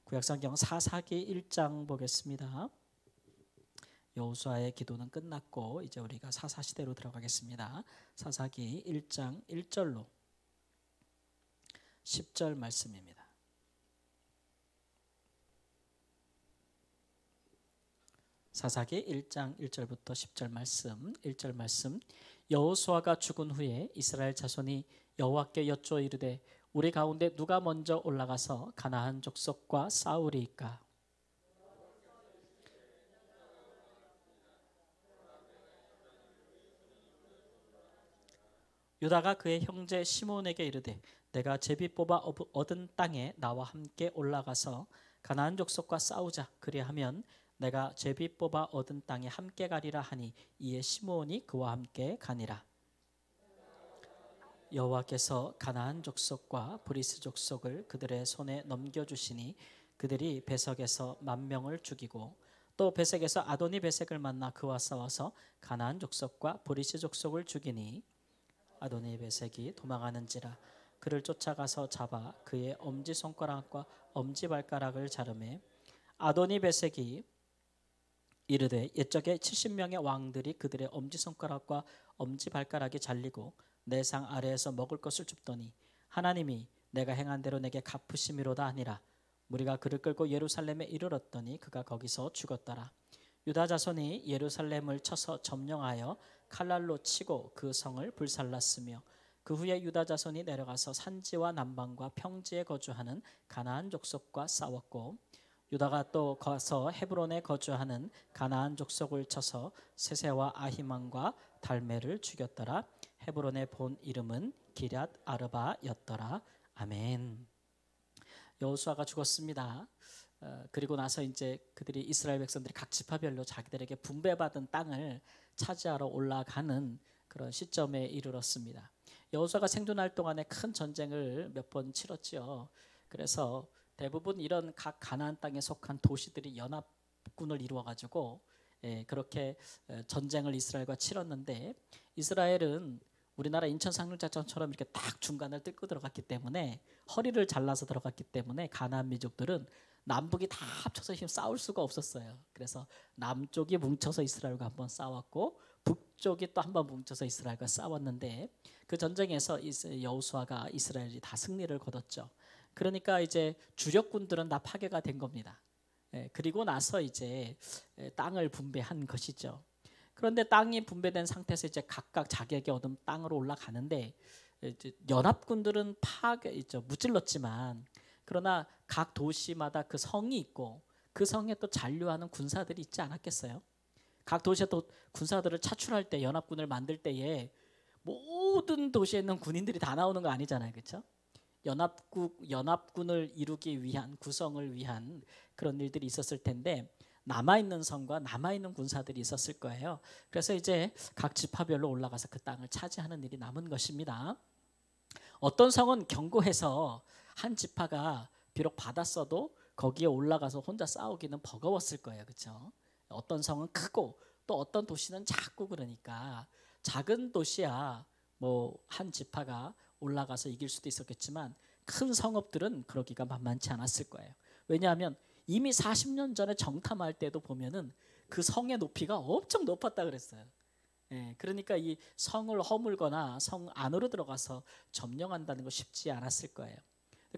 구약성경 사사기 1장 보겠습니다. 여호수아의 기도는 끝났고 이제 우리가 사사 시대로 들어가겠습니다. 사사기 1장 1절로 10절 말씀입니다. 사사기 1장 1절부터 10절 말씀. 1절 말씀. 여호수아가 죽은 후에 이스라엘 자손이 여호와께 여쭈어 이르되 우리 가운데 누가 먼저 올라가서 가나안 족속과 싸우리이까? 유다가 그의 형제 시몬에게 이르되 내가 제비 뽑아 얻은 땅에 나와 함께 올라가서 가나안 족속과 싸우자. 그리하면 내가 제비 뽑아 얻은 땅에 함께 가리라 하니 이에 시몬이 그와 함께 가니라. 여호와께서 가나안 족속과 브리스 족속을 그들의 손에 넘겨주시니 그들이 베석에서 10,000명을 죽이고 또 베색에서 아도니 베색을 만나 그와 싸워서 가나안 족속과 브리스 족속을 죽이니 아도니 베색이 도망하는지라 그를 쫓아가서 잡아 그의 엄지손가락과 엄지발가락을 자르매 아도니 베색이 이르되 옛적에 70명의 왕들이 그들의 엄지손가락과 엄지발가락이 잘리고 내 상 아래에서 먹을 것을 줍더니 하나님이 내가 행한 대로 내게 갚으심이로다 하니라. 무리가 그를 끌고 예루살렘에 이르렀더니 그가 거기서 죽었더라. 유다 자손이 예루살렘을 쳐서 점령하여 칼날로 치고 그 성을 불살랐으며 그 후에 유다 자손이 내려가서 산지와 남방과 평지에 거주하는 가나안 족속과 싸웠고 유다가 또 가서 헤브론에 거주하는 가나안 족속을 쳐서 세세와 아히만과 달메를 죽였더라. 헤브론의 본 이름은 기럇 아르바였더라. 아멘. 여호수아가 죽었습니다. 그리고 나서 이제 그들이 이스라엘 백성들이 각 지파별로 자기들에게 분배받은 땅을 차지하러 올라가는 그런 시점에 이르렀습니다. 여호수아가 생존할 동안에 큰 전쟁을 몇 번 치렀지요. 그래서 대부분 이런 각 가나안 땅에 속한 도시들이 연합군을 이루어가지고 그렇게 전쟁을 이스라엘과 치렀는데 이스라엘은 우리나라 인천 상륙작전처럼 이렇게 딱 중간을 뚫고 들어갔기 때문에 허리를 잘라서 들어갔기 때문에 가나안 민족들은 남북이 다 합쳐서 힘 싸울 수가 없었어요. 그래서 남쪽이 뭉쳐서 이스라엘과 한번 싸웠고 북쪽이 또 한번 뭉쳐서 이스라엘과 싸웠는데 그 전쟁에서 여호수아가 이스라엘이 다 승리를 거뒀죠. 그러니까 이제 주력군들은 다 파괴가 된 겁니다. 그리고 나서 이제 땅을 분배한 것이죠. 그런데 땅이 분배된 상태에서 이제 각각 자기에게 얻은 땅으로 올라가는데 이제 연합군들은 무찔렀지만 그러나 각 도시마다 그 성이 있고 그 성에 또 잔류하는 군사들이 있지 않았겠어요? 각 도시에 또 군사들을 차출할 때 연합군을 만들 때에 모든 도시에 있는 군인들이 다 나오는 거 아니잖아요, 그렇죠? 연합군을 이루기 위한 구성을 위한 그런 일들이 있었을 텐데 남아있는 성과 남아있는 군사들이 있었을 거예요. 그래서 이제 각 지파별로 올라가서 그 땅을 차지하는 일이 남은 것입니다. 어떤 성은 견고해서 한 지파가 비록 받았어도 거기에 올라가서 혼자 싸우기는 버거웠을 거예요. 그렇죠? 어떤 성은 크고 또 어떤 도시는 작고 그러니까 작은 도시야 뭐 한 지파가 올라가서 이길 수도 있었겠지만 큰 성읍들은 그러기가 만만치 않았을 거예요. 왜냐하면 이미 40년 전에 정탐할 때도 보면은 그 성의 높이가 엄청 높았다 그랬어요. 그러니까 이 성을 허물거나 성 안으로 들어가서 점령한다는 거 쉽지 않았을 거예요.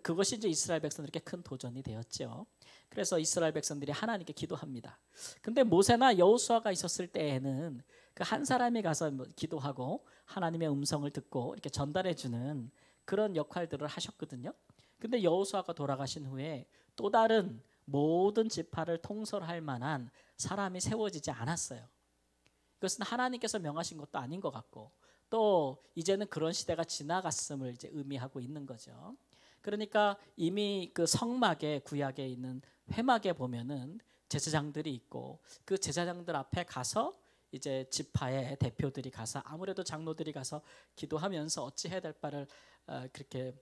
그것이 이제 이스라엘 백성들에게 큰 도전이 되었죠. 그래서 이스라엘 백성들이 하나님께 기도합니다. 근데 모세나 여호수아가 있었을 때에는 그 한 사람이 가서 기도하고 하나님의 음성을 듣고 이렇게 전달해 주는 그런 역할들을 하셨거든요. 근데 여호수아가 돌아가신 후에 또 다른 모든 지파를 통솔할 만한 사람이 세워지지 않았어요. 이것은 하나님께서 명하신 것도 아닌 것 같고 또 이제는 그런 시대가 지나갔음을 이제 의미하고 있는 거죠. 그러니까 이미 그 성막에 구약에 있는 회막에 보면은 제사장들이 있고 그 제사장들 앞에 가서 이제 지파의 대표들이 가서 아무래도 장로들이 가서 기도하면서 어찌 해야 될 바를 그렇게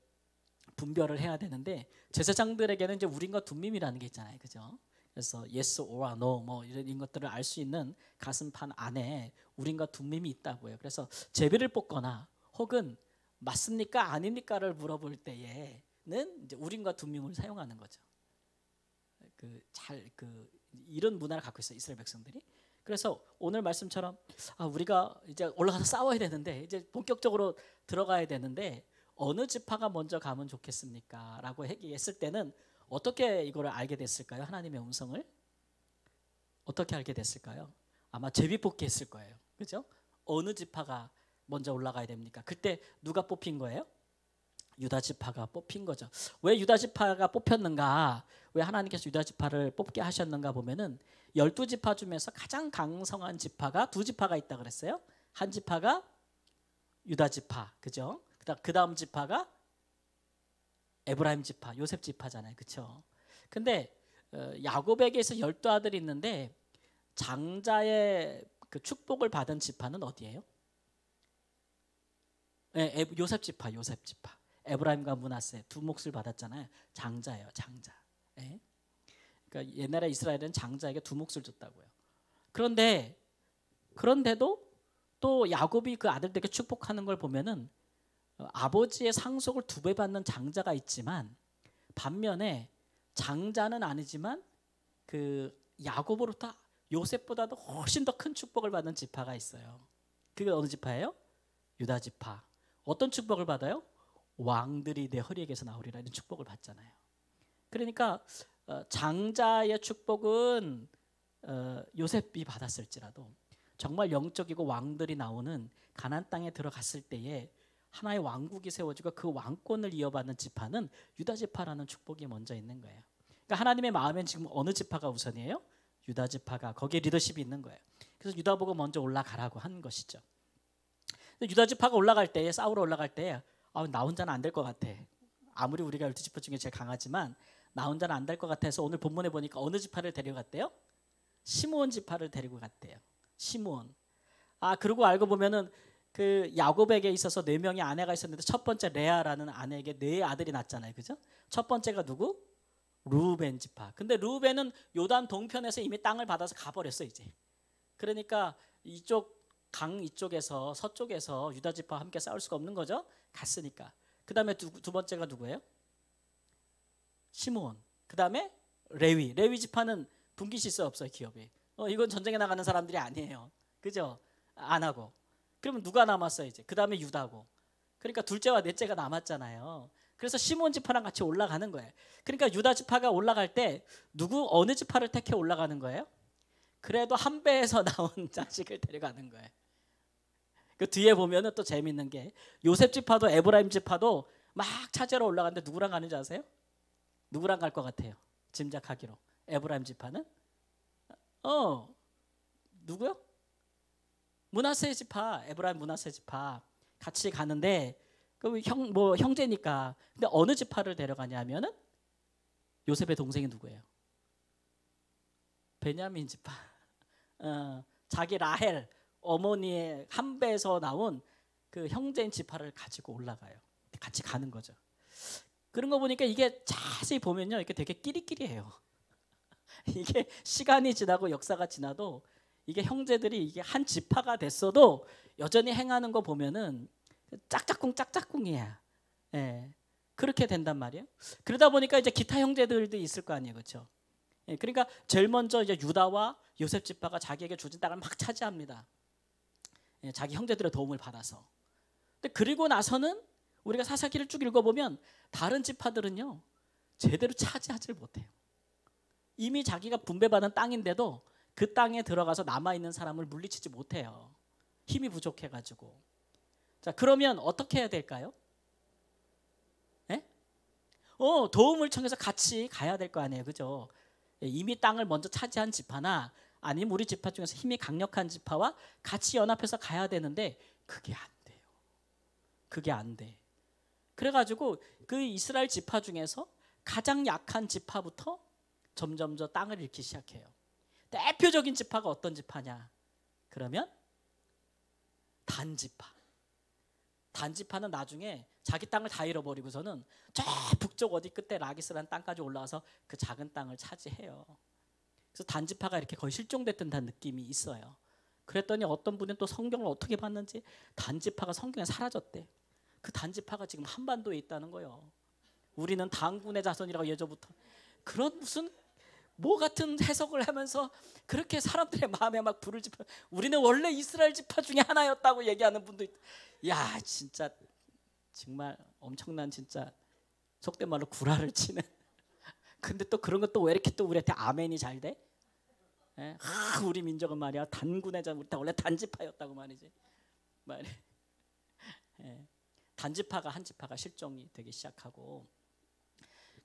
분별을 해야 되는데 제사장들에게는 이제 우림과 둠밈이라는 게 있잖아요, 그죠? 그래서 yes or no 뭐 이런 것들을 알 수 있는 가슴판 안에 우림과 둠밈이 있다고요. 그래서 제비를 뽑거나 혹은 맞습니까 아닙니까를 물어볼 때에는 이제 우림과 둠밈을 사용하는 거죠. 이런 문화를 갖고 있어요, 이스라엘 백성들이. 그래서 오늘 말씀처럼 우리가 이제 올라가서 싸워야 되는데, 이제 본격적으로 들어가야 되는데 어느 지파가 먼저 가면 좋겠습니까? 라고 얘기했을 때는 어떻게 이거를 알게 됐을까요? 하나님의 음성을 어떻게 알게 됐을까요? 아마 제비뽑기 했을 거예요. 그죠? 어느 지파가 먼저 올라가야 됩니까? 그때 누가 뽑힌 거예요? 유다 지파가 뽑힌 거죠. 왜 유다 지파가 뽑혔는가? 왜 하나님께서 유다 지파를 뽑게 하셨는가 보면은 12지파 중에서 가장 강성한 지파가 두 지파가 있다 그랬어요. 한 지파가 유다 지파, 그죠? 그 다음 지파가 에브라임 지파, 요셉 지파잖아요, 그렇죠? 근데 야곱에게서 12아들이 있는데 장자의 그 축복을 받은 지파는 어디예요? 요셉 지파, 요셉 지파. 에브라임과 므낫세 두 몫을 받았잖아요. 장자예요, 장자. 예? 그러니까 옛날에 이스라엘은 장자에게 두 몫을 줬다고요. 그런데도 또 야곱이 그 아들들에게 축복하는 걸 보면은 아버지의 상속을 2배 받는 장자가 있지만, 반면에 장자는 아니지만 그 야곱으로부터 요셉보다도 훨씬 더 큰 축복을 받는 지파가 있어요. 그게 어느 지파예요? 유다 지파. 어떤 축복을 받아요? 왕들이 내 허리에게서 나오리라, 이런 축복을 받잖아요. 그러니까 장자의 축복은 요셉이 받았을지라도 정말 영적이고 왕들이 나오는 가나안 땅에 들어갔을 때에 하나의 왕국이 세워지고 그 왕권을 이어받는 지파는 유다 지파라는 축복이 먼저 있는 거예요. 그러니까 하나님의 마음엔 지금 어느 지파가 우선이에요? 유다 지파가, 거기에 리더십이 있는 거예요. 그래서 유다 보고 먼저 올라가라고 한 것이죠. 근데 유다 지파가 올라갈 때에, 싸우러 올라갈 때에 나 혼자는 안 될 것 같아. 아무리 우리가 12지파 중에 제일 강하지만 나 혼자는 안 될 것 같아서 오늘 본문에 보니까 어느 지파를 데려갔대요? 시므온 지파를 데리고 갔대요. 시므온. 그리고 알고 보면은 그 야곱에게 있어서 4명의 아내가 있었는데 첫 번째 레아라는 아내에게 4 아들이 낳았잖아요. 그죠? 첫 번째가 누구? 르우벤 지파. 근데 르우벤은 요단 동편에서 이미 땅을 받아서 가버렸어 이제. 그러니까 강 이쪽에서 서쪽에서 유다 지파와 함께 싸울 수가 없는 거죠. 갔으니까. 그 다음에 두 번째가 누구예요? 시므온. 그 다음에 레위 지파는 분깃이 없어요, 기업이. 이건 전쟁에 나가는 사람들이 아니에요. 그죠? 안 하고. 그러면 누가 남았어요 이제? 그 다음에 유다고. 그러니까 둘째와 넷째가 남았잖아요. 그래서 시므온 지파랑 같이 올라가는 거예요. 그러니까 유다 지파가 올라갈 때 어느 지파를 택해 올라가는 거예요? 그래도 한 배에서 나온 자식을 데려가는 거예요. 그 뒤에 보면은 또 재밌는 게 요셉 지파도 에브라임 지파도 막 찾으러 올라가는데 누구랑 가는지 아세요? 누구랑 갈 것 같아요? 짐작하기로. 에브라임 지파는 누구요? 므낫세 지파, 에브라임 므낫세 지파 같이 가는데 형제니까. 근데 어느 지파를 데려가냐면은 요셉의 동생이 누구예요? 베냐민 지파. 자기 라헬 어머니의 한 배에서 나온 그 형제인 지파를 가지고 올라가요. 같이 가는 거죠. 그런 거 보니까 이게 자세히 보면요, 이게 되게 끼리끼리해요. 이게 시간이 지나고 역사가 지나도 이게 형제들이 이게 한 지파가 됐어도 여전히 행하는 거 보면은 짝짝꿍이야. 예, 그렇게 된단 말이에요. 그러다 보니까 이제 기타 형제들도 있을 거 아니에요, 그렇죠? 예, 그러니까 제일 먼저 이제 유다와 요셉 지파가 자기에게 주어진 땅을 막 차지합니다. 예, 자기 형제들의 도움을 받아서. 근데 그리고 나서는 우리가 사사기를 쭉 읽어보면 다른 지파들은요 제대로 차지하지 못해요. 이미 자기가 분배받은 땅인데도 그 땅에 들어가서 남아있는 사람을 물리치지 못해요. 힘이 부족해가지고. 자, 그러면 어떻게 해야 될까요? 예? 도움을 청해서 같이 가야 될 거 아니에요, 그죠? 이미 땅을 먼저 차지한 지파나 아니면 우리 지파 중에서 힘이 강력한 지파와 같이 연합해서 가야 되는데 그게 안 돼요. 그게 안 돼. 그래가지고 그 이스라엘 지파 중에서 가장 약한 지파부터 점점 저 땅을 잃기 시작해요. 대표적인 지파가 어떤 지파냐? 그러면 단지파. 단지파는 나중에 자기 땅을 다 잃어버리고서는 저 북쪽 어디 끝에 라기스라는 땅까지 올라와서 그 작은 땅을 차지해요. 그래서 단지파가 이렇게 거의 실종됐던 느낌이 있어요. 그랬더니 어떤 분은 또 성경을 어떻게 봤는지 단지파가 성경에 사라졌대. 그 단지파가 지금 한반도에 있다는 거예요. 우리는 단군의 자손이라고 예전부터. 그런 뭐 같은 해석을 하면서 그렇게 사람들의 마음에 막 불을 지펴. 우리는 원래 이스라엘 지파 중에 하나였다고 얘기하는 분도 있. 야, 진짜 정말 엄청난, 진짜 속된 말로 구라를 치는. 근데 또 그런 것도 왜 이렇게 또 우리한테 아멘이 잘 돼? 예? 우리 민족은 말이야 단군의 전, 우리 다 원래 단지파였다고 말이지. 예. 단지파가 한 지파가 실종이 되기 시작하고,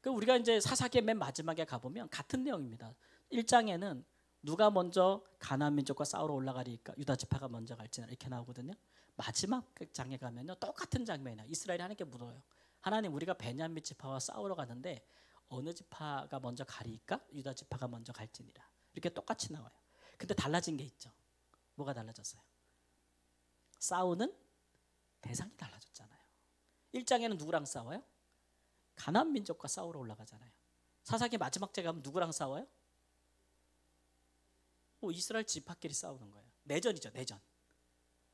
그 우리가 이제 사사기의 맨 마지막에 가보면 같은 내용입니다. 1장에는 누가 먼저 가나안 민족과 싸우러 올라가리까, 유다 지파가 먼저 갈지나 이렇게 나오거든요. 마지막 장에 가면요 똑같은 장면이 나와요. 이스라엘이 하나님께 물어요. 하나님, 우리가 베냐민 지파와 싸우러 가는데 어느 지파가 먼저 가리까, 유다 지파가 먼저 갈지니라. 이렇게 똑같이 나와요. 근데 달라진 게 있죠. 뭐가 달라졌어요? 싸우는 대상이 달라졌잖아요. 1장에는 누구랑 싸워요? 가나안 민족과 싸우러 올라가잖아요. 사사기 마지막 장 가면 누구랑 싸워요? 이스라엘 지파끼리 싸우는 거예요. 내전이죠, 내전.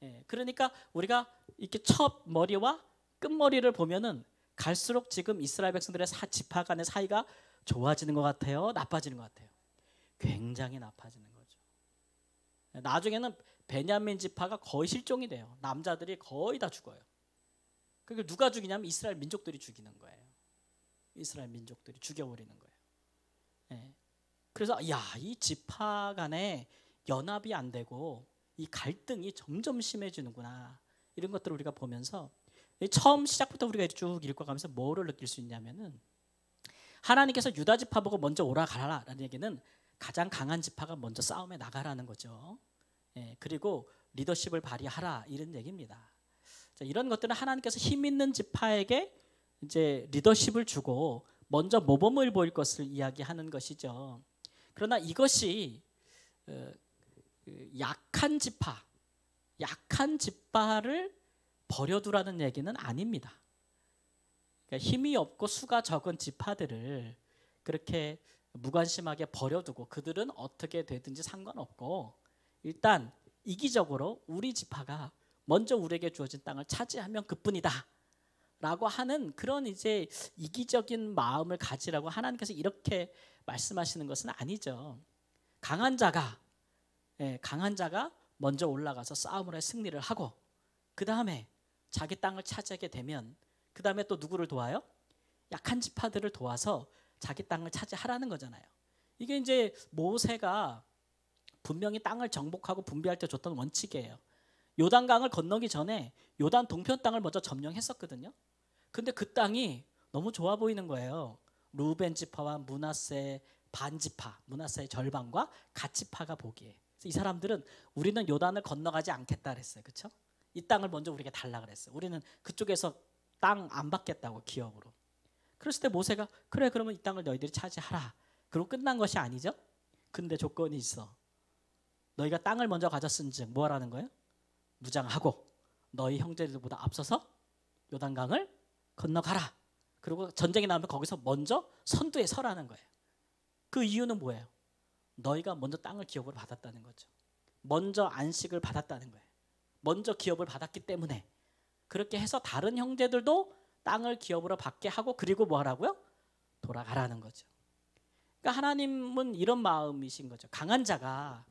예, 그러니까 우리가 이렇게 첫 머리와 끝머리를 보면은 갈수록 지금 이스라엘 백성들의 지파 간의 사이가 좋아지는 것 같아요, 나빠지는 것 같아요? 굉장히 나빠지는 거죠. 나중에는 베냐민 지파가 거의 실종이 돼요. 남자들이 거의 다 죽어요. 그걸 누가 죽이냐면 이스라엘 민족들이 죽이는 거예요. 이스라엘 민족들이 죽여버리는 거예요. 예. 그래서 이 지파 간에 연합이 안 되고 이 갈등이 점점 심해지는구나, 이런 것들을 우리가 보면서 처음 시작부터 우리가 쭉 읽어가면서 뭐를 느낄 수 있냐면은, 하나님께서 유다 지파 보고 먼저 오라 가라라는 얘기는 가장 강한 지파가 먼저 싸움에 나가라는 거죠. 예, 그리고 리더십을 발휘하라, 이런 얘기입니다. 자, 이런 것들은 하나님께서 힘 있는 지파에게 이제 리더십을 주고 먼저 모범을 보일 것을 이야기하는 것이죠. 그러나 이것이 약한 지파를 버려두라는 얘기는 아닙니다. 그러니까 힘이 없고 수가 적은 지파들을 그렇게 무관심하게 버려두고 그들은 어떻게 되든지 상관없고, 일단 이기적으로 우리 지파가 먼저 우리에게 주어진 땅을 차지하면 그뿐이다 라고 하는 그런 이제 이기적인 마음을 가지라고 하나님께서 이렇게 말씀하시는 것은 아니죠. 강한 자가 먼저 올라가서 싸움을 해 승리를 하고, 그 다음에 자기 땅을 차지하게 되면 그 다음에 또 누구를 도와요? 약한 지파들을 도와서 자기 땅을 차지하라는 거잖아요. 이게 이제 모세가 분명히 땅을 정복하고 분배할 때 줬던 원칙이에요. 요단강을 건너기 전에 요단 동편 땅을 먼저 점령했었거든요. 근데 그 땅이 너무 좋아 보이는 거예요. 루벤 지파와 므낫세 반지파, 므낫세의 절반과 갓지파가 보기에. 이 사람들은 우리는 요단을 건너가지 않겠다 그랬어요. 그렇죠? 이 땅을 먼저 우리에게 달라 그랬어요. 우리는 그쪽에서 땅 안 받겠다고, 기업으로. 그랬을 때 모세가 그래, 그러면 이 땅을 너희들이 차지하라. 그리고 끝난 것이 아니죠. 근데 조건이 있어. 너희가 땅을 먼저 가졌은즉 뭐 하라는 거예요? 무장하고 너희 형제들보다 앞서서 요단강을 건너가라. 그리고 전쟁이 나면 거기서 먼저 선두에 서라는 거예요. 그 이유는 뭐예요? 너희가 먼저 땅을 기업으로 받았다는 거죠. 먼저 안식을 받았다는 거예요. 먼저 기업을 받았기 때문에. 그렇게 해서 다른 형제들도 땅을 기업으로 받게 하고, 그리고 뭐 하라고요? 돌아가라는 거죠. 그러니까 하나님은 이런 마음이신 거죠. 강한 자가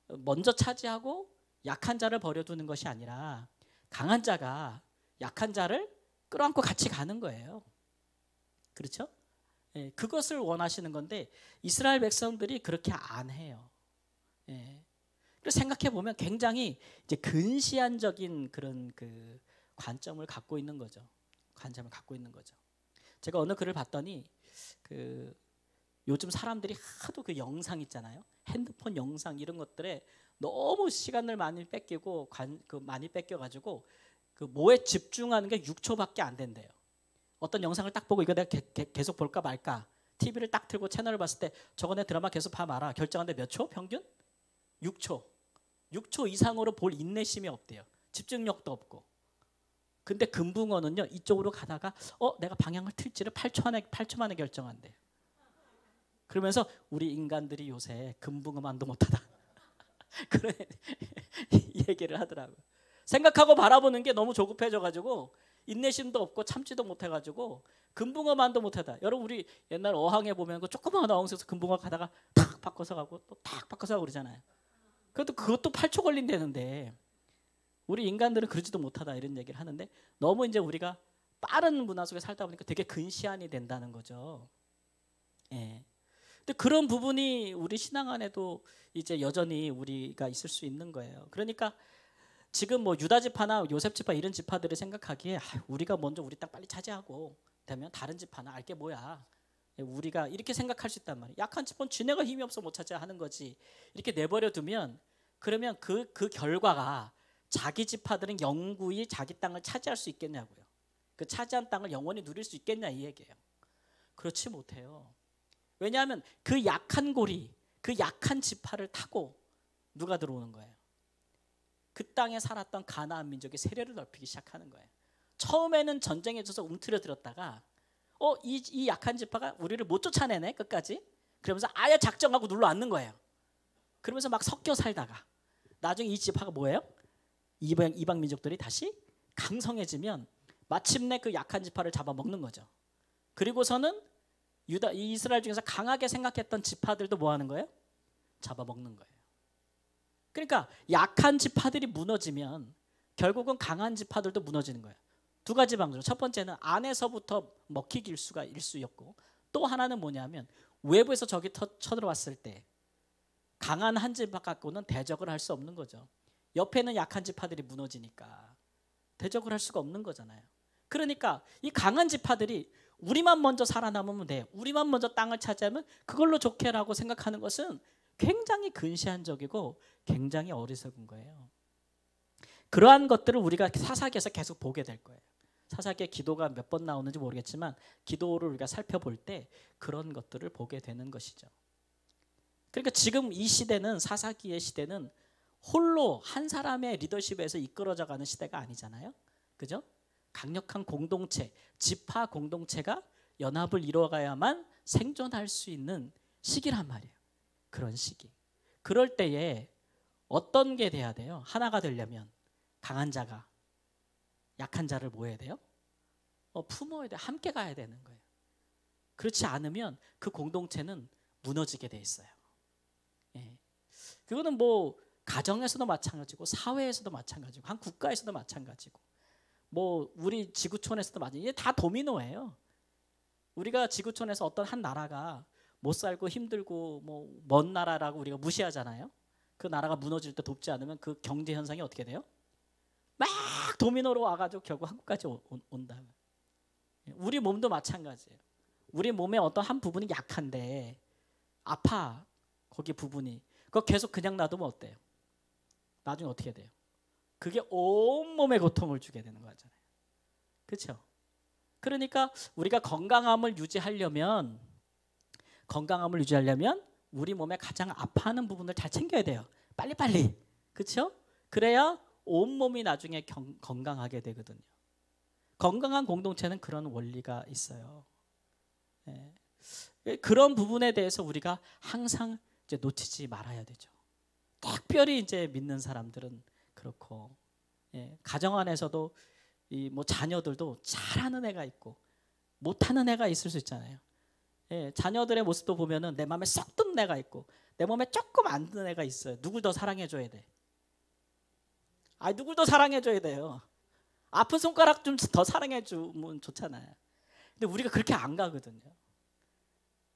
먼저 차지하고 약한 자를 버려두는 것이 아니라, 강한 자가 약한 자를 끌어안고 같이 가는 거예요. 그렇죠? 예, 그것을 원하시는 건데 이스라엘 백성들이 그렇게 안 해요. 예. 그래서 생각해 보면 굉장히 이제 근시안적인 그런 그 관점을 갖고 있는 거죠. 제가 어느 글을 봤더니 그 요즘 사람들이 하도 그 영상 있잖아요. 핸드폰 영상 이런 것들에 너무 시간을 많이 뺏기고 많이 뺏겨가지고 그 뭐에 집중하는 게 6초밖에 안 된대요. 어떤 영상을 딱 보고 이거 내가 계속 볼까 말까, TV를 딱 틀고 채널을 봤을 때 저거 내 드라마 계속 봐 마라 결정하는데 몇 초? 평균? 6초 이상으로 볼 인내심이 없대요. 집중력도 없고. 근데 금붕어는요, 이쪽으로 가다가 내가 방향을 틀지를 8초 만에 결정한대요. 그러면서 우리 인간들이 요새 금붕어만도 못하다 그런 얘기를 하더라고요. 생각하고 바라보는 게 너무 조급해져가지고 인내심도 없고 참지도 못해가지고 금붕어만도 못하다. 여러분 우리 옛날 어항에 보면 그 조그마한 어항에서 금붕어 가다가 탁 바꿔서 가고 또 탁 바꿔서 가고 그러잖아요. 그것도 8초 걸린다는데 우리 인간들은 그러지도 못하다 이런 얘기를 하는데 너무 이제 우리가 빠른 문화 속에 살다 보니까 되게 근시안이 된다는 거죠. 예. 근데 그런 부분이 우리 신앙 안에도 이제 여전히 우리가 있을 수 있는 거예요. 그러니까 지금 뭐 유다 지파나 요셉 지파 이런 지파들이 생각하기에 우리가 먼저 우리 땅 빨리 차지하고 되면 다른 지파는 알게 뭐야. 우리가 이렇게 생각할 수 있단 말이에요. 약한 지파는 지네가 힘이 없어 못 차지하는 거지. 이렇게 내버려 두면 그러면 그 결과가 자기 지파들은 영구히 자기 땅을 차지할 수 있겠냐고요. 그 차지한 땅을 영원히 누릴 수 있겠냐 이 얘기예요. 그렇지 못해요. 왜냐하면 그 약한 고리, 그 약한 지파를 타고 누가 들어오는 거예요. 그 땅에 살았던 가나안 민족의 세력을 넓히기 시작하는 거예요. 처음에는 전쟁에 져서 움츠러들었다가 이 약한 지파가 우리를 못 쫓아내네 끝까지. 그러면서 아예 작정하고 눌러 앉는 거예요. 그러면서 막 섞여 살다가 나중에 이 지파가 뭐예요? 이방 민족들이 다시 강성해지면 마침내 그 약한 지파를 잡아먹는 거죠. 그리고서는 이스라엘 중에서 강하게 생각했던 지파들도 뭐 하는 거예요? 잡아먹는 거예요. 그러니까 약한 지파들이 무너지면 결국은 강한 지파들도 무너지는 거예요. 두 가지 방식으로. 첫 번째는 안에서부터 먹히길 수가 일수였고 또 하나는 뭐냐면 외부에서 적이 쳐들어왔을 때 강한 한 지파 갖고는 대적을 할 수 없는 거죠. 옆에는 약한 지파들이 무너지니까 대적을 할 수가 없는 거잖아요. 그러니까 이 강한 지파들이 우리만 먼저 살아남으면 돼. 우리만 먼저 땅을 차지하면 그걸로 좋게라고 생각하는 것은 굉장히 근시안적이고 굉장히 어리석은 거예요. 그러한 것들을 우리가 사사기에서 계속 보게 될 거예요. 사사기에 기도가 몇 번 나오는지 모르겠지만 기도를 우리가 살펴볼 때 그런 것들을 보게 되는 것이죠. 그러니까 지금 이 시대는 사사기의 시대는 홀로 한 사람의 리더십에서 이끌어져 가는 시대가 아니잖아요. 그죠? 강력한 공동체, 지파 공동체가 연합을 이루어가야만 생존할 수 있는 시기란 말이에요. 그런 시기. 그럴 때에 어떤 게 돼야 돼요? 하나가 되려면 강한 자가 약한 자를 뭐 해야 돼요? 품어야 돼. 함께 가야 되는 거예요. 그렇지 않으면 그 공동체는 무너지게 돼 있어요. 예. 그거는 뭐 가정에서도 마찬가지고 사회에서도 마찬가지고 한 국가에서도 마찬가지고 뭐 우리 지구촌에서도 마찬가지고 이게 다 도미노예요. 우리가 지구촌에서 어떤 한 나라가 못 살고 힘들고 뭐 먼 나라라고 우리가 무시하잖아요. 그 나라가 무너질 때 돕지 않으면 그 경제 현상이 어떻게 돼요? 막 도미노로 와가지고 결국 한국까지 온다. 우리 몸도 마찬가지예요. 우리 몸의 어떤 한 부분이 약한데 아파 거기 부분이 그거 계속 그냥 놔두면 어때요? 나중에 어떻게 돼요? 그게 온몸에 고통을 주게 되는 거잖아요. 그렇죠? 그러니까 우리가 건강함을 유지하려면 우리 몸에 가장 아파하는 부분을 잘 챙겨야 돼요. 빨리빨리. 그렇죠? 그래야 온몸이 나중에 건강하게 되거든요. 건강한 공동체는 그런 원리가 있어요. 네. 그런 부분에 대해서 우리가 항상 이제 놓치지 말아야 되죠. 특별히 이제 믿는 사람들은 그렇고, 가정 안에서도 이 뭐 자녀들도 잘하는 애가 있고 못하는 애가 있을 수 있잖아요. 자녀들의 모습도 보면은 내 마음에 쏙 드는 애가 있고 내 몸에 조금 안 드는 애가 있어요. 누굴 더 사랑해줘야 돼? 누굴 더 사랑해줘야 돼요? 아픈 손가락 좀 더 사랑해주면 좋잖아요. 근데 우리가 그렇게 안 가거든요.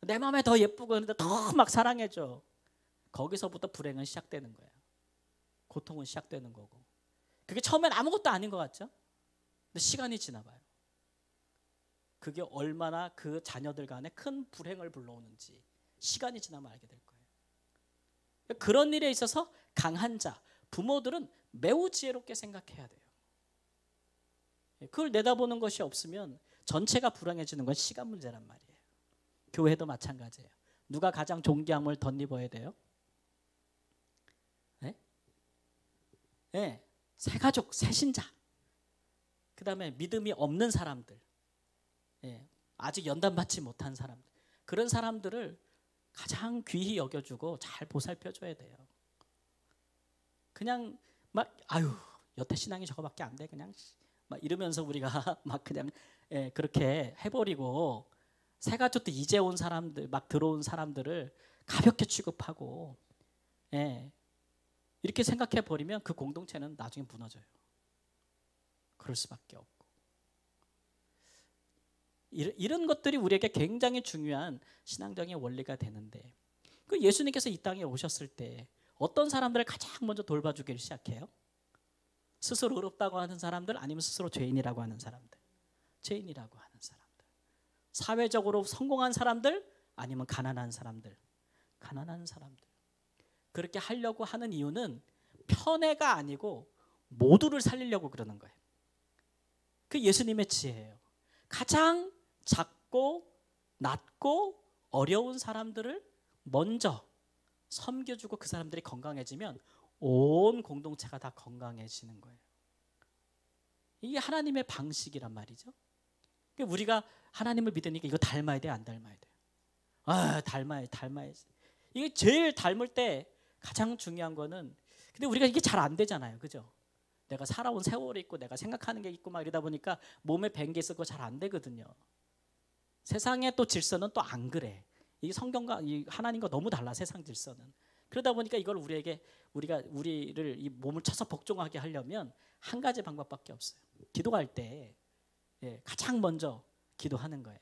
내 마음에 더 예쁘고 하는데 더 막 사랑해줘. 거기서부터 불행은 시작되는 거예요. 고통은 시작되는 거고. 그게 처음엔 아무것도 아닌 것 같죠? 근데 시간이 지나봐요. 그게 얼마나 그 자녀들 간에 큰 불행을 불러오는지 시간이 지나면 알게 될 거예요. 그런 일에 있어서 강한 자, 부모들은 매우 지혜롭게 생각해야 돼요. 그걸 내다보는 것이 없으면 전체가 불행해지는 건 시간 문제란 말이에요. 교회도 마찬가지예요. 누가 가장 존귀함을 덧입어야 돼요? 새 가족, 새 신자. 그 다음에 믿음이 없는 사람들, 아직 연단받지 못한 사람들, 그런 사람들을 가장 귀히 여겨주고 잘 보살펴줘야 돼요. 그냥 막 여태 신앙이 저거밖에 안 돼 그냥 막 이러면서 우리가 막 그냥 그렇게 해버리고 새가족도 이제 온 사람들 막 들어온 사람들을 가볍게 취급하고 이렇게 생각해 버리면 그 공동체는 나중에 무너져요. 그럴 수밖에 없고 이런 것들이 우리에게 굉장히 중요한 신앙적인 원리가 되는데 그 예수님께서 이 땅에 오셨을 때 어떤 사람들을 가장 먼저 돌봐주기를 시작해요? 스스로 의롭다고 하는 사람들 아니면 스스로 죄인이라고 하는 사람들? 죄인이라고 하는 사람들. 사회적으로 성공한 사람들 아니면 가난한 사람들? 가난한 사람들. 그렇게 하려고 하는 이유는 편애가 아니고 모두를 살리려고 그러는 거예요. 그 예수님의 지혜예요. 가장 작고 낮고 어려운 사람들을 먼저 섬겨주고 그 사람들이 건강해지면 온 공동체가 다 건강해지는 거예요. 이게 하나님의 방식이란 말이죠. 우리가 하나님을 믿으니까 이거 닮아야 돼, 안 닮아야 돼? 닮아야지. 이게 제일 닮을 때 가장 중요한 거는 근데 우리가 이게 잘 안 되잖아요, 그죠? 내가 살아온 세월이 있고 내가 생각하는 게 있고 막 이러다 보니까 몸에 밴 게 있고 잘 안 되거든요. 세상의 또 질서는 또 안 그래. 이 성경과 이 하나님과 너무 달라, 세상 질서는. 그러다 보니까 이걸 우리를 이 몸을 쳐서 복종하게 하려면 한 가지 방법밖에 없어요. 기도할 때 가장 먼저 기도하는 거예요.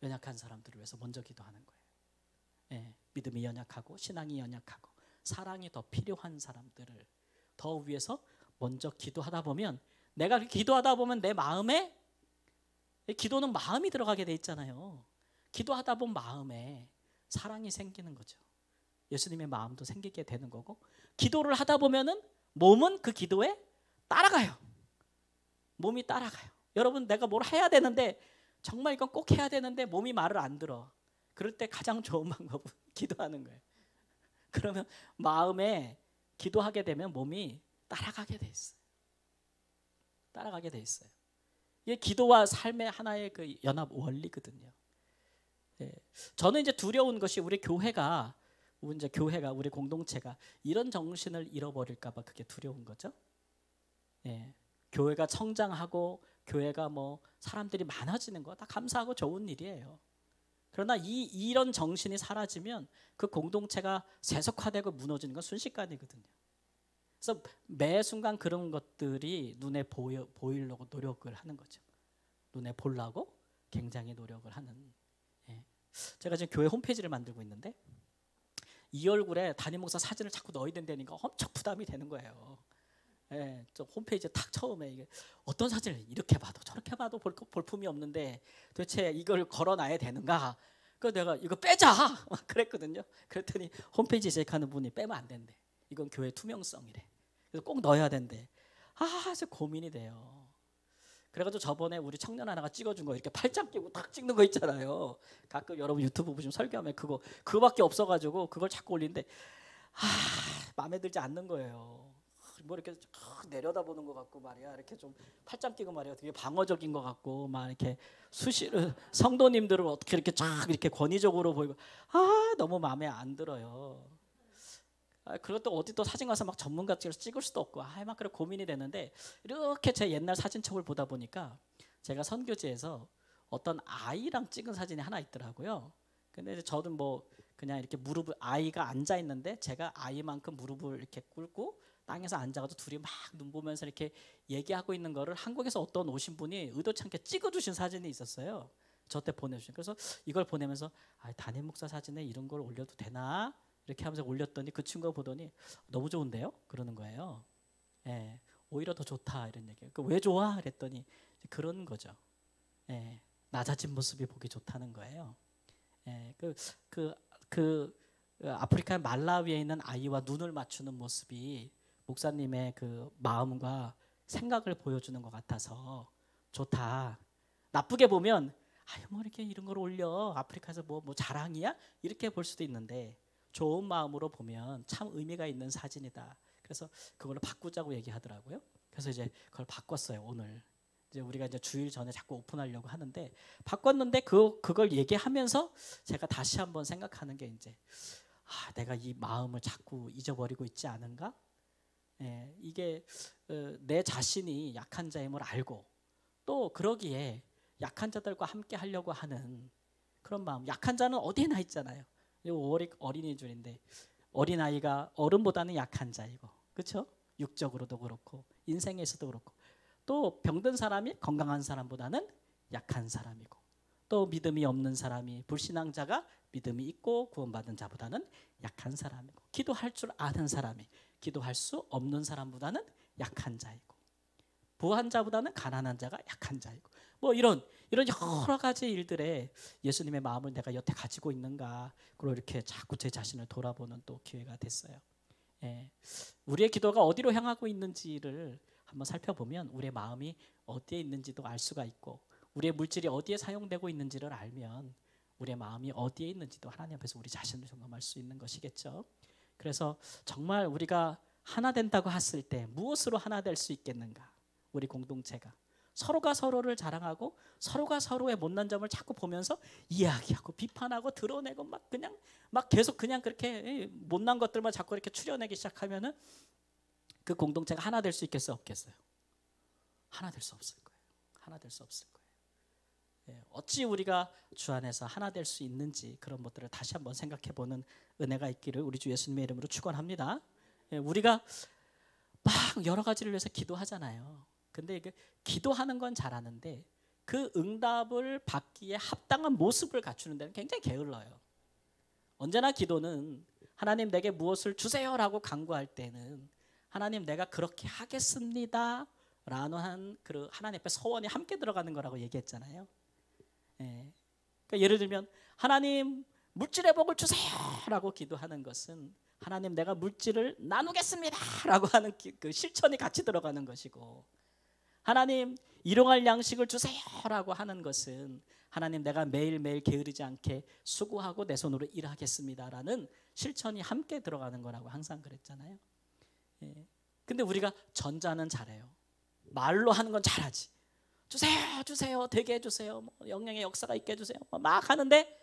연약한 사람들을 위해서 먼저 기도하는 거예요. 믿음이 연약하고 신앙이 연약하고 사랑이 더 필요한 사람들을 더 위해서 먼저 기도하다 보면 내가 기도하다 보면 내 마음에 기도는 마음이 들어가게 돼 있잖아요. 기도하다 보면 마음에 사랑이 생기는 거죠. 예수님의 마음도 생기게 되는 거고 기도를 하다 보면은 몸은 그 기도에 따라가요. 몸이 따라가요. 여러분 내가 뭘 해야 되는데 정말 이건 꼭 해야 되는데 몸이 말을 안 들어. 그럴 때 가장 좋은 방법은 기도하는 거예요. 그러면 마음에 기도하게 되면 몸이 따라가게 돼 있어요. 따라가게 돼 있어요. 이게 기도와 삶의 하나의 그 연합 원리거든요. 저는 이제 두려운 것이 우리 교회가 우리 공동체가 이런 정신을 잃어버릴까 봐 그게 두려운 거죠. 교회가 성장하고 교회가 뭐 사람들이 많아지는 거 다 감사하고 좋은 일이에요. 그러나 이런 정신이 사라지면 그 공동체가 세속화되고 무너지는 건 순식간이거든요. 그래서 매 순간 그런 것들이 눈에 보이려고 노력을 하는 거죠. 눈에 보려고 굉장히 노력을 하는. 제가 지금 교회 홈페이지를 만들고 있는데 이 얼굴에 담임 목사 사진을 자꾸 넣어야 된다니까 엄청 부담이 되는 거예요. 저 홈페이지에 딱 처음에 이게 어떤 사진을 이렇게 봐도 저렇게 봐도 볼품이 없는데 도대체 이걸 걸어놔야 되는가? 그래서 내가 이거 빼자 막 그랬거든요. 그랬더니 홈페이지 제작하는 분이 빼면 안 된대. 이건 교회 투명성이래. 그래서 꼭 넣어야 된대. 진짜 고민이 돼요. 그래가지고 저번에 우리 청년 하나가 찍어준 거 이렇게 팔짱 끼고 딱 찍는 거 있잖아요. 가끔 여러분 유튜브 보시면 설교하면 그거밖에 없어가지고 그걸 자꾸 올리는데 마음에 들지 않는 거예요. 뭐 이렇게 내려다보는 것 같고 말이야. 이렇게 좀 팔짱 끼고 말이야. 되게 방어적인 것 같고 막 이렇게 수시로 성도님들을 어떻게 이렇게 쫙 이렇게 권위적으로 보이고 너무 마음에 안 들어요. 그것도 어디 또 사진 가서 막 전문가처럼 찍을 수도 없고 막 그래 고민이 되는데 이렇게 제 옛날 사진첩을 보다 보니까 제가 선교지에서 어떤 아이랑 찍은 사진이 하나 있더라고요. 근데 이제 저는 뭐 그냥 이렇게 아이가 앉아 있는데 제가 아이만큼 무릎을 이렇게 꿇고 땅에서 앉아가지고 둘이 막 눈 보면서 이렇게 얘기하고 있는 거를 한국에서 어떤 오신 분이 의도치 않게 찍어주신 사진이 있었어요. 저 때 보내주신. 그래서 이걸 보내면서 담임 목사 사진에 이런 걸 올려도 되나? 이렇게 하면서 올렸더니 그 친구가 보더니 너무 좋은데요? 그러는 거예요. 오히려 더 좋다 이런 얘기예요. 왜 좋아? 그랬더니 그런 거죠. 낮아진 모습이 보기 좋다는 거예요. 아프리카 말라위에 있는 아이와 눈을 맞추는 모습이 목사님의 그 마음과 생각을 보여주는 것 같아서 좋다. 나쁘게 보면 뭐 이렇게 이런 걸 올려 아프리카에서 뭐 자랑이야? 이렇게 볼 수도 있는데 좋은 마음으로 보면 참 의미가 있는 사진이다. 그래서 그걸로 바꾸자고 얘기하더라고요. 그래서 이제 그걸 바꿨어요. 오늘 이제 우리가 이제 주일 전에 자꾸 오픈하려고 하는데 바꿨는데 그걸 얘기하면서 제가 다시 한번 생각하는 게 이제 내가 이 마음을 자꾸 잊어버리고 있지 않은가? 이게 내 자신이 약한 자임을 알고 또 그러기에 약한 자들과 함께 하려고 하는 그런 마음. 약한 자는 어디에나 있잖아요. 어린이줄인데 어린아이가 어른보다는 약한 자이고, 그렇죠? 육적으로도 그렇고 인생에서도 그렇고, 또 병든 사람이 건강한 사람보다는 약한 사람이고, 또 믿음이 없는 사람이, 불신앙자가 믿음이 있고 구원받은 자보다는 약한 사람이고, 기도할 줄 아는 사람이 기도할 수 없는 사람보다는 약한 자이고, 부한 자보다는 가난한 자가 약한 자이고, 뭐 이런 여러 가지 일들에 예수님의 마음을 내가 여태 가지고 있는가, 그리고 이렇게 자꾸 제 자신을 돌아보는 또 기회가 됐어요. 예. 우리의 기도가 어디로 향하고 있는지를 한번 살펴보면 우리의 마음이 어디에 있는지도 알 수가 있고, 우리의 물질이 어디에 사용되고 있는지를 알면 우리의 마음이 어디에 있는지도 하나님 앞에서 우리 자신을 점검할 수 있는 것이겠죠. 그래서 정말 우리가 하나 된다고 했을 때 무엇으로 하나 될 수 있겠는가? 우리 공동체가 서로가 서로를 자랑하고 서로가 서로의 못난 점을 자꾸 보면서 이야기하고 비판하고 드러내고 막 계속 그냥 그렇게 못난 것들만 자꾸 이렇게 추려내기 시작하면은 그 공동체가 하나 될 수 있겠어요, 없겠어요? 하나 될 수 없을 거예요. 하나 될 수 없을 거예요. 어찌 우리가 주 안에서 하나 될 수 있는지, 그런 것들을 다시 한번 생각해보는 은혜가 있기를 우리 주 예수님의 이름으로 축원합니다. 우리가 막 여러 가지를 위해서 기도하잖아요. 근데 이게 기도하는 건 잘하는데 그 응답을 받기에 합당한 모습을 갖추는 데는 굉장히 게을러요. 언제나 기도는 하나님 내게 무엇을 주세요라고 간구할 때는 하나님 내가 그렇게 하겠습니다 라는 그 하나님 앞에 서원이 함께 들어가는 거라고 얘기했잖아요. 그러니까 예를 들면 하나님 물질의 복을 주세요라고 기도하는 것은 하나님 내가 물질을 나누겠습니다라고 하는 그 실천이 같이 들어가는 것이고, 하나님 일용할 양식을 주세요라고 하는 것은 하나님 내가 매일매일 게으르지 않게 수고하고 내 손으로 일하겠습니다라는 실천이 함께 들어가는 거라고 항상 그랬잖아요. 근데 우리가 전자는 잘해요. 말로 하는 건 잘하지. 주세요, 주세요, 되게 해주세요, 뭐 영영의 역사가 있게 해주세요, 막 하는데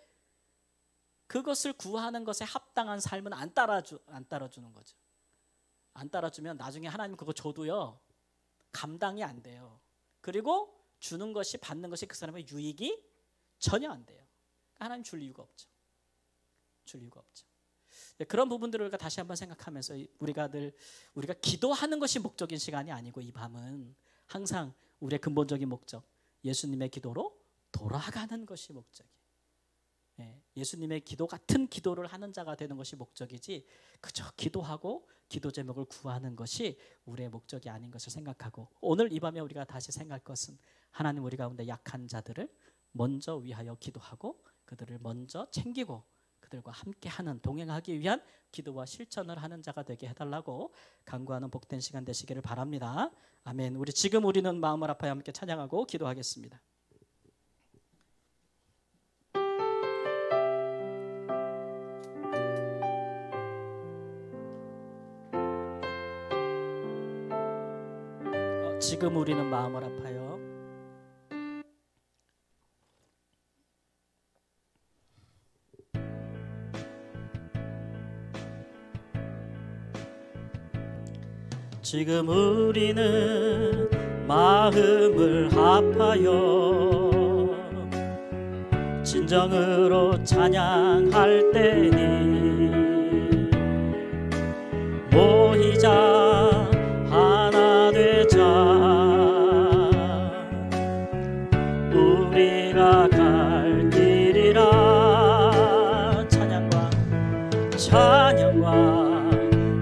그것을 구하는 것에 합당한 삶은 안 따라주는 거죠. 안 따라주면 나중에 하나님 그거 줘도요 감당이 안 돼요. 그리고 주는 것이, 받는 것이 그 사람의 유익이 전혀 안 돼요. 하나님 줄 이유가 없죠. 줄 이유가 없죠. 그런 부분들을 우리가 다시 한번 생각하면서 우리가 기도하는 것이 목적인 시간이 아니고, 이 밤은 항상 우리의 근본적인 목적, 예수님의 기도로 돌아가는 것이 목적이에요. 예수님의 기도 같은 기도를 하는 자가 되는 것이 목적이지, 그저 기도하고 기도 제목을 구하는 것이 우리의 목적이 아닌 것을 생각하고, 오늘 이 밤에 우리가 다시 생각할 것은 하나님 우리 가운데 약한 자들을 먼저 위하여 기도하고 그들을 먼저 챙기고 그들과 함께하는, 동행하기 위한 기도와 실천을 하는 자가 되게 해달라고 간구하는 복된 시간 되시기를 바랍니다. 아멘. 우리는 마음을 아파야 함께 찬양하고 기도하겠습니다. 지금 우리는 마음을 아파요. 지금 우리는 마음을 아파요. 진정으로 찬양할 때니 모이자 하나 되자. 우리가 갈 길이라 찬양과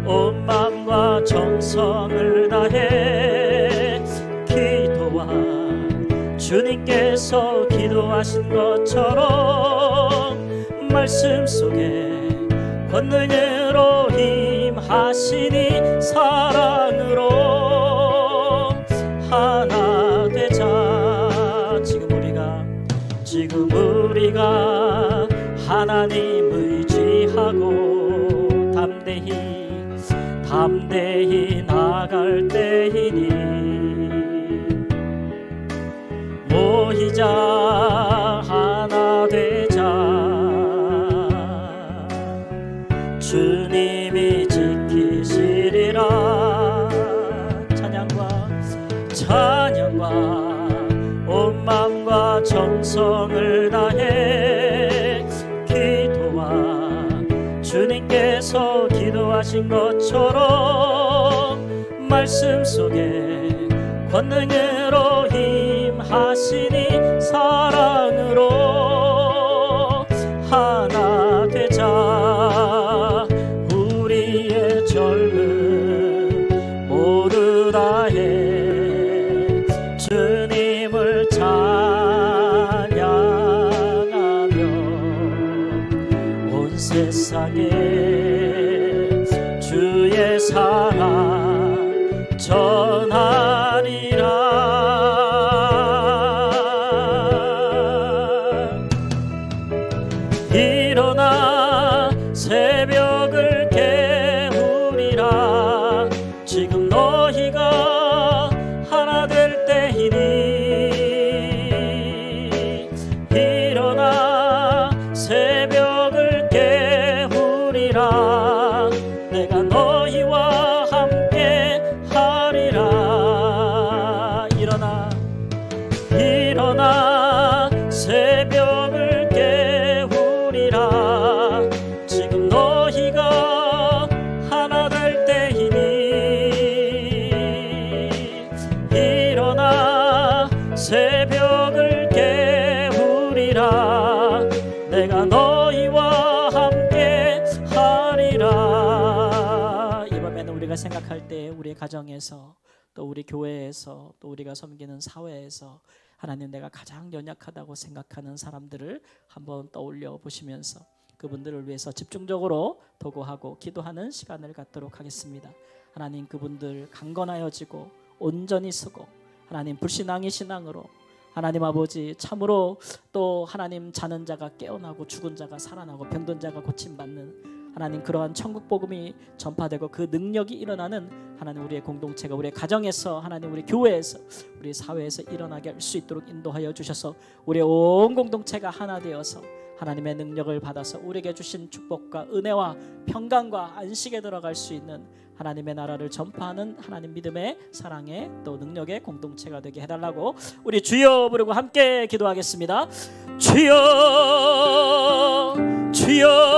온 마음과 정성을 다해 기도와 주님께서 기도하신 것처럼 말씀 속에 권능으로 임하시니 사랑으로 하나 되자. 지금 우리가 하나님 의지하고 담대히 나갈 때이니 모이자 하나 되자. 주님이 지키시리라. 찬양과 주님께서 기도하신 것처럼 말씀 속에 권능으로 힘하시니 사랑으로 하나 되자. 우리의 젊음 모두 다해 주님을 찬양하며 온 세상에 주의 사랑 전하리라. 일어나 새벽을 깨우리라. 지금 너희가 하나 될 때이니 일어나 새벽을 깨우리라. 내가 너희와 함께 하리라. 일어나 새벽을 깨우리라. 지금 너희가 하나 될 때이니 일어나 새벽을 깨우리라. 내가 너희와 함께 하리라. 이 밤에는 우리가 생각할 때 우리의 가정에서 또 우리 교회에서 또 우리가 섬기는 사회에서 하나님 내가 가장 연약하다고 생각하는 사람들을 한번 떠올려 보시면서 그분들을 위해서 집중적으로 도구하고 기도하는 시간을 갖도록 하겠습니다. 하나님 그분들 강건하여지고 온전히 서고 하나님 불신앙이 신앙으로 하나님 아버지 참으로 또 하나님 자는 자가 깨어나고 죽은 자가 살아나고 병든 자가 고침받는 하나님 그러한 천국 복음이 전파되고 그 능력이 일어나는 하나님 우리의 공동체가 우리의 가정에서 하나님 우리 교회에서 우리 사회에서 일어나게 할 수 있도록 인도하여 주셔서 우리의 온 공동체가 하나 되어서 하나님의 능력을 받아서 우리에게 주신 축복과 은혜와 평강과 안식에 들어갈 수 있는 하나님의 나라를 전파하는 하나님 믿음의 사랑의 또 능력의 공동체가 되게 해달라고 우리 주여 부르고 함께 기도하겠습니다. 주여 주여